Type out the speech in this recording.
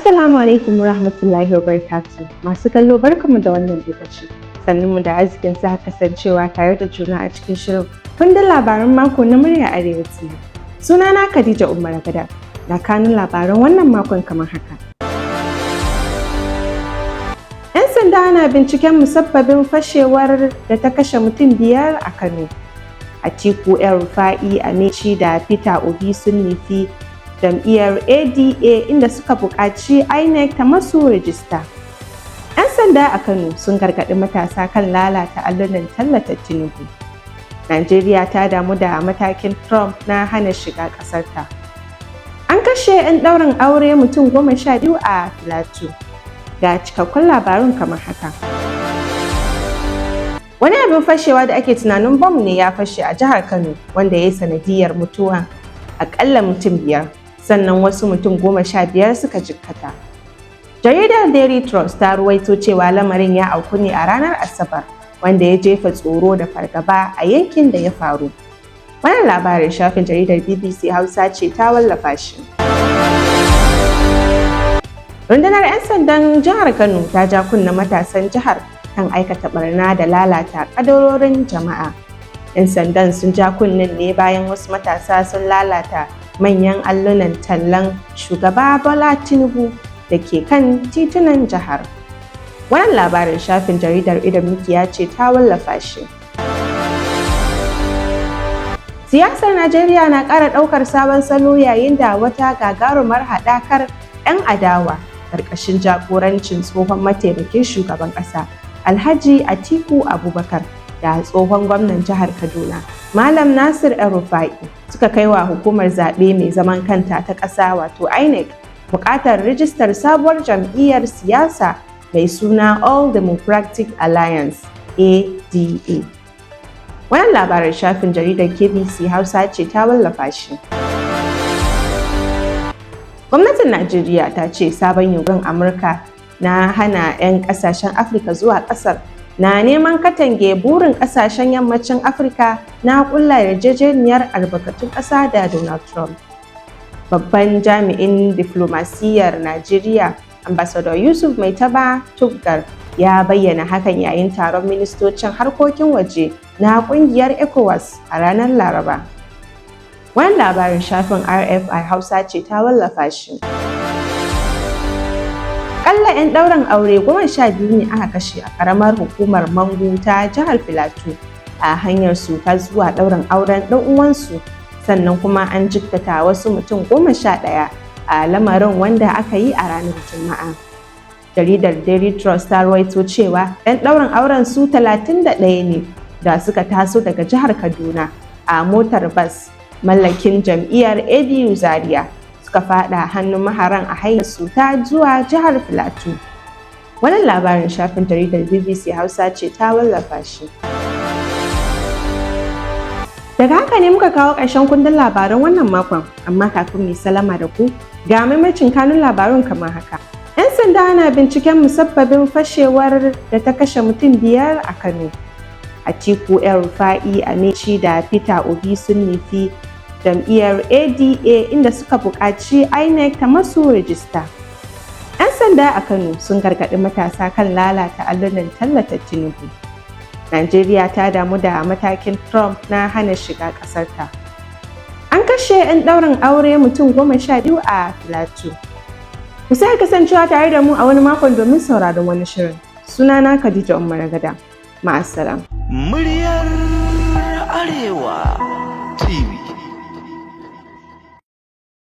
Assalamu alaikum warahmatullahi wabarakatuh. Masu kallo barkanmu da wannan lokaci. Sannunmu da arzikin sa kasancewa tare da juna a cikin shirin kundin labaran mako na murya Arewa TV. Sunana Khadija Umar Gada. Da kanun labaran wannan makon kamar haka. 'Yan sanda na binciken musabbabin fashewar da ta kashe mutum 5 a Kano. Atiku, El-Rufai, Amaechi da Peter Obi sun nufi jam'iyyar ADA inda suka buƙaci INEC ta masu rajista. 'Yan sanda a Kano sun gargaɗi matasa kan lalata allunan tallata Tinubu. Najeriya ta damu da matakin Trump na hana shiga ƙasarta. An kashe 'yan ɗaurin aure mutum 12 a Filato. Ga cikakkun labarun kamar haka. Wani abin fashewa da ake tunanin bom ne ya fashe a jihar Kano wanda ya yi sanadiyyar mutuwa aƙalla mutum 5. Sannan wasu mutum 15 suka jikkata. Jaridar Daily Trust ta ruwaito cewa lamarin ya auku ne a ranar Asabar, wanda ya jefa tsoro da fargaba a yankin da ya faru. Wannan labarin shafin jaridar BBC Hausa ce ta wallafa shi. Rundunar 'yan sandan jihar Kano ta ja kunna matasan jihar kan aikata barna da lalata kadarorin jama'a. 'Yan sandan sun ja kunnen ne bayan wasu matasa sun lalata manyan allunan tallan shugaba Bola Tinubu da ke kan titunan jihar. Wannan labarin shafin jaridar Idon Mikiya ce ta wallafa shi. Siyasar Najeriya na ƙara ɗaukar sabon salo yayin da wata gagarumar haɗakar 'yan adawa ƙarƙashin jagorancin tsohon mataimakin shugaban ƙasa Alhaji Atiku Abubakar da tsohon gwamnan jihar Kaduna Malam Nasir El-Rufai suka kai wa hukumar zaɓe mai zaman kanta ta ƙasa wato INEC buƙatar rijistar sabuwar jam'iyyar siyasa mai suna All Democratic Alliance ADA. Wannan labarin shafin jaridar KBC Hausa ce ta wallafa shi. Gwamnatin Najeriya ta ce sabon yunƙurin Amurka na hana 'yan ƙasashen Afirka zuwa ƙasar na neman katange burin kasashen yammacin Afirka na kulla yarjejeniyar albarkatun ƙasa da Donald Trump. Babban jami'in diflomasiyyar Najeriya, Ambassador Yusuf Maitaba Tuggar, ya bayyana hakan yayin taron ministocin harkokin waje na ƙungiyar ECOWAS a ranar Laraba. Wannan labarin shafin RFI Hausa ce ta wallafa shi. Akalla 'yan ɗaurin aure 12 ne aka kashe a ƙaramar hukumar Mangu ta jihar Filato a hanyar su ta zuwa ɗaurin auren ɗan uwansu, sannan kuma an jikkata wasu mutum 11 a lamarin wanda aka yi a ranar Juma'a. Jaridar Daily Trust ta rawaito cewa 'yan ɗaurin auren su 31 ne da suka taso daga jihar Kaduna a motar bas mallakin jam'iyyar ADU Zaria. Suka fada hannun maharan a hanyar su ta zuwa jihar Filato. Wannan labarin shafin jaridar BBC Hausa ce ta wallafa shi. Daga haka ne muka kawo ƙarshen kundin labaran wannan makon, amma kafin mu salama da ku ga maimacin kanun labarun kamar haka. 'Yan sanda na binciken musabbabin fashewar da ta kashe mutum 5 a Kano. Atiku, El-Rufai, Amaechi da Peter Obi sun nufi jam'iyyar ADA inda suka buƙaci INEC ta masu rajista. 'Yan sanda a Kano sun gargaɗi matasa kan lalata allunan tallata Tinubu. Najeriya ta damu da matakin Trump na hana shiga ƙasarta. An kashe 'yan ɗaurin aure mutum 12 a Filato. Ku sai kasancewa tare da mu a wani makon domin sauraron wani shirin. Sunana Khadija Umar Gada. Ma'assalam. Muryar Arewa TV.